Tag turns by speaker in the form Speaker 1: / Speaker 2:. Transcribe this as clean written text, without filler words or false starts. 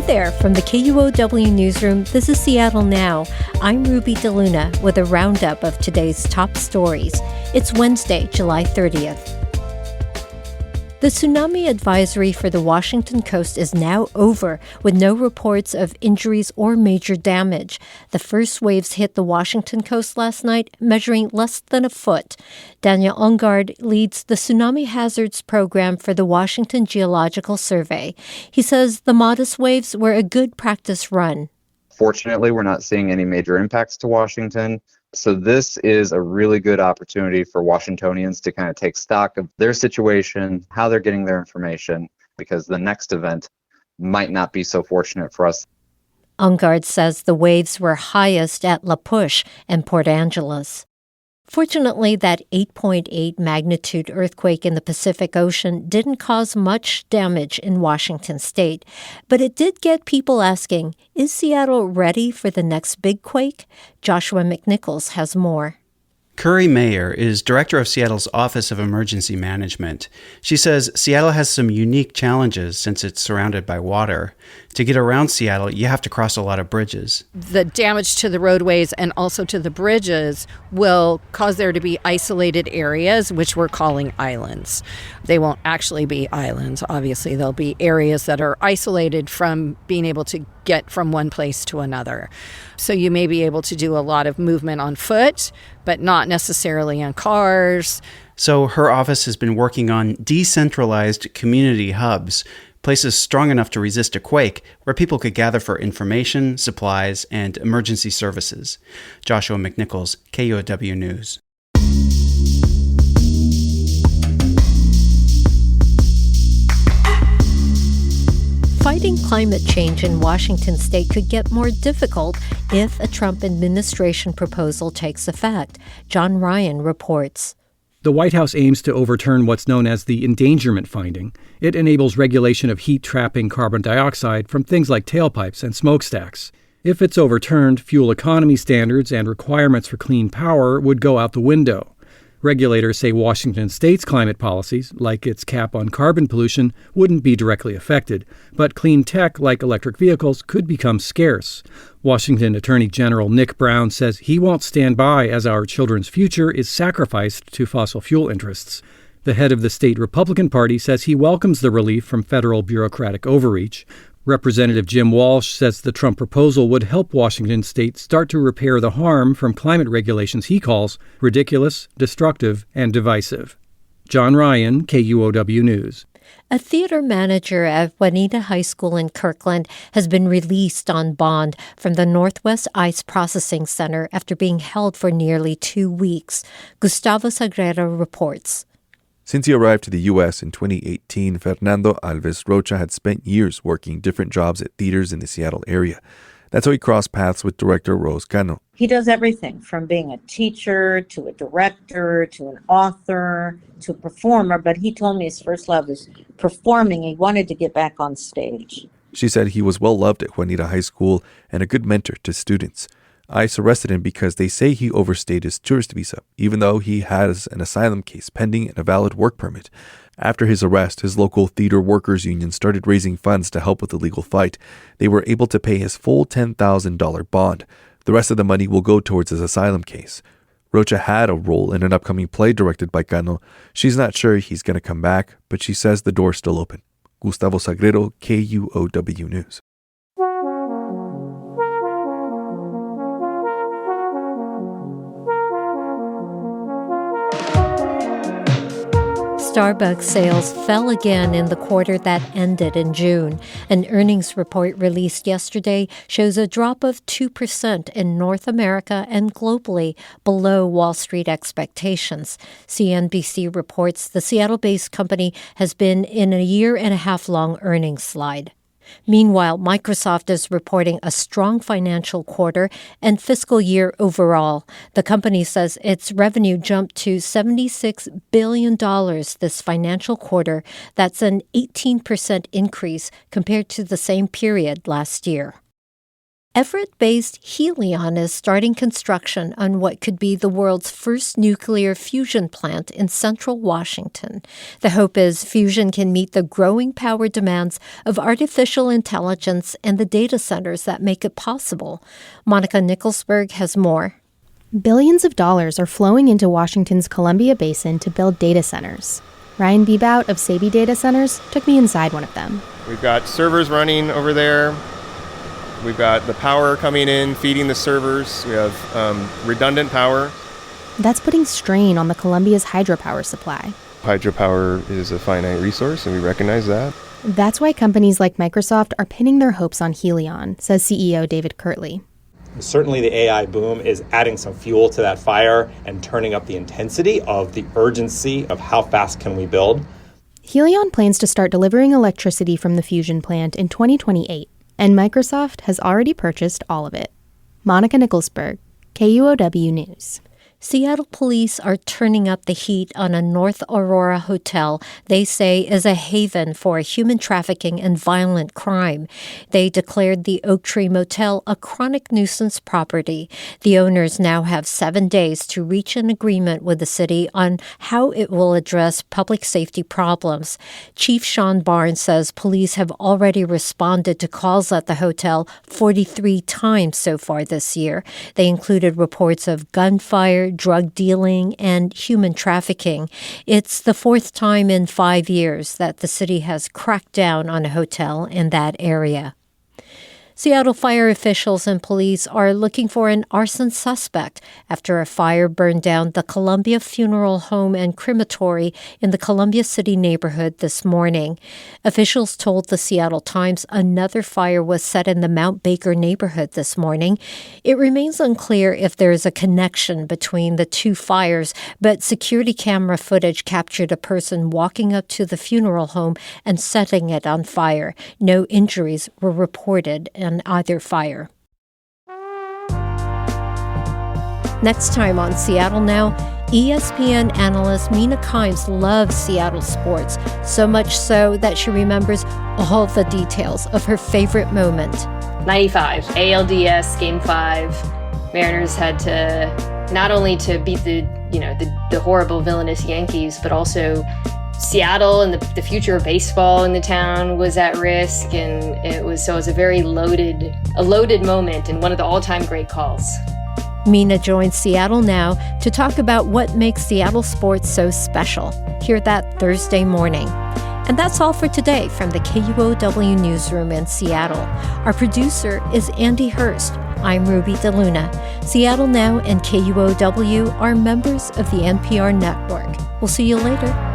Speaker 1: Hey there, from the KUOW newsroom, this is Seattle Now. I'm Ruby DeLuna with a roundup of today's top stories. It's Wednesday, July 30th. The tsunami advisory for the Washington coast is now over, with no reports of injuries or major damage. The first waves hit the Washington coast last night, measuring less than a foot. Daniel Ungard leads the Tsunami Hazards Program for the Washington Geological Survey. He says the modest waves were a good practice run.
Speaker 2: Fortunately, we're not seeing any major impacts to Washington. So this is a really good opportunity for Washingtonians to kind of take stock of their situation, how they're getting their information, because the next event might not be so fortunate for us.
Speaker 1: Ungard says the waves were highest at La Push and Port Angeles. Fortunately, that 8.8 magnitude earthquake in the Pacific Ocean didn't cause much damage in Washington state, but it did get people asking, is Seattle ready for the next big quake? Joshua McNichols has more.
Speaker 3: Curry Mayer is director of Seattle's Office of Emergency Management. She says Seattle has some unique challenges since it's surrounded by water. To get around Seattle, you have to cross a lot of bridges.
Speaker 4: The damage to the roadways and also to the bridges will cause there to be isolated areas, which we're calling islands. They won't actually be islands, obviously. They'll be areas that are isolated from being able to get from one place to another. So you may be able to do a lot of movement on foot, but not necessarily on cars.
Speaker 3: So her office has been working on decentralized community hubs, places strong enough to resist a quake, where people could gather for information, supplies, and emergency services. Joshua McNichols, KUOW News.
Speaker 1: Fighting climate change in Washington state could get more difficult if a Trump administration proposal takes effect. John Ryan reports.
Speaker 5: The White House aims to overturn what's known as the endangerment finding. It enables regulation of heat-trapping carbon dioxide from things like tailpipes and smokestacks. If it's overturned, fuel economy standards and requirements for clean power would go out the window. Regulators say Washington state's climate policies, like its cap on carbon pollution, wouldn't be directly affected, but clean tech, like electric vehicles, could become scarce. Washington Attorney General Nick Brown says he won't stand by as our children's future is sacrificed to fossil fuel interests. The head of the state Republican Party says he welcomes the relief from federal bureaucratic overreach. Representative Jim Walsh says the Trump proposal would help Washington state start to repair the harm from climate regulations he calls ridiculous, destructive, and divisive. John Ryan, KUOW News.
Speaker 1: A theater manager at Juanita High School in Kirkland has been released on bond from the Northwest ICE Processing Center after being held for nearly 2 weeks. Gustavo Sagrero reports.
Speaker 6: Since he arrived to the U.S. in 2018, Fernando Alves Rocha had spent years working different jobs at theaters in the Seattle area. That's how he crossed paths with director Rose Cano.
Speaker 7: He does everything from being a teacher to a director to an author to a performer, but he told me his first love is performing. He wanted to get back on stage.
Speaker 6: She said he was well loved at Juanita High School and a good mentor to students. ICE arrested him because they say he overstayed his tourist visa, even though he has an asylum case pending and a valid work permit. After his arrest, his local theater workers union started raising funds to help with the legal fight. They were able to pay his full $10,000 bond. The rest of the money will go towards his asylum case. Rocha had a role in an upcoming play directed by Cano. She's not sure he's going to come back, but she says the door's still open. Gustavo Sagrero, KUOW News.
Speaker 1: Starbucks sales fell again in the quarter that ended in June. An earnings report released yesterday shows a drop of 2% in North America and globally, below Wall Street expectations. CNBC reports the Seattle-based company has been in a year-and-a-half-long earnings slide. Meanwhile, Microsoft is reporting a strong financial quarter and fiscal year overall. The company says its revenue jumped to $76 billion this financial quarter. That's an 18% increase compared to the same period last year. Everett-based Helion is starting construction on what could be the world's first nuclear fusion plant in central Washington. The hope is fusion can meet the growing power demands of artificial intelligence and the data centers that make it possible. Monica Nicholsberg has more.
Speaker 8: Billions of dollars are flowing into Washington's Columbia Basin to build data centers. Ryan Bebout of Sabi Data Centers took me inside one of them.
Speaker 9: We've got servers running over there. We've got the power coming in, feeding the servers. We have redundant power.
Speaker 8: That's putting strain on the Columbia's hydropower supply.
Speaker 9: Hydropower is a finite resource, and we recognize that.
Speaker 8: That's why companies like Microsoft are pinning their hopes on Helion, says CEO David Kirtley.
Speaker 10: Certainly the AI boom is adding some fuel to that fire and turning up the intensity of the urgency of how fast can we build.
Speaker 8: Helion plans to start delivering electricity from the fusion plant in 2028. And Microsoft has already purchased all of it. Monica Nicholsberg, KUOW News.
Speaker 1: Seattle police are turning up the heat on a North Aurora hotel they say is a haven for human trafficking and violent crime. They declared the Oak Tree Motel a chronic nuisance property. The owners now have 7 days to reach an agreement with the city on how it will address public safety problems. Chief Sean Barnes says police have already responded to calls at the hotel 43 times so far this year. They included reports of gunfire, drug dealing, and human trafficking. It's the fourth time in 5 years that the city has cracked down on a hotel in that area. Seattle fire officials and police are looking for an arson suspect after a fire burned down the Columbia Funeral Home and Crematory in the Columbia City neighborhood this morning. Officials told the Seattle Times another fire was set in the Mount Baker neighborhood this morning. It remains unclear if there is a connection between the two fires, but security camera footage captured a person walking up to the funeral home and setting it on fire. No injuries were reported in either fire. Next time on Seattle Now, ESPN analyst Mina Kimes loves Seattle sports, so much so that she remembers all the details of her favorite moment.
Speaker 11: 95, ALDS, Game 5. Mariners had to, not only to beat the horrible villainous Yankees, but also Seattle and the future of baseball in the town was at risk, and it was a very loaded moment and one of the all-time great calls.
Speaker 1: Mina joins Seattle Now to talk about what makes Seattle sports so special. Hear that Thursday morning. And that's all for today from the KUOW Newsroom in Seattle. Our producer is Andy Hurst. I'm Ruby DeLuna. Seattle Now and KUOW are members of the NPR network. We'll see you later.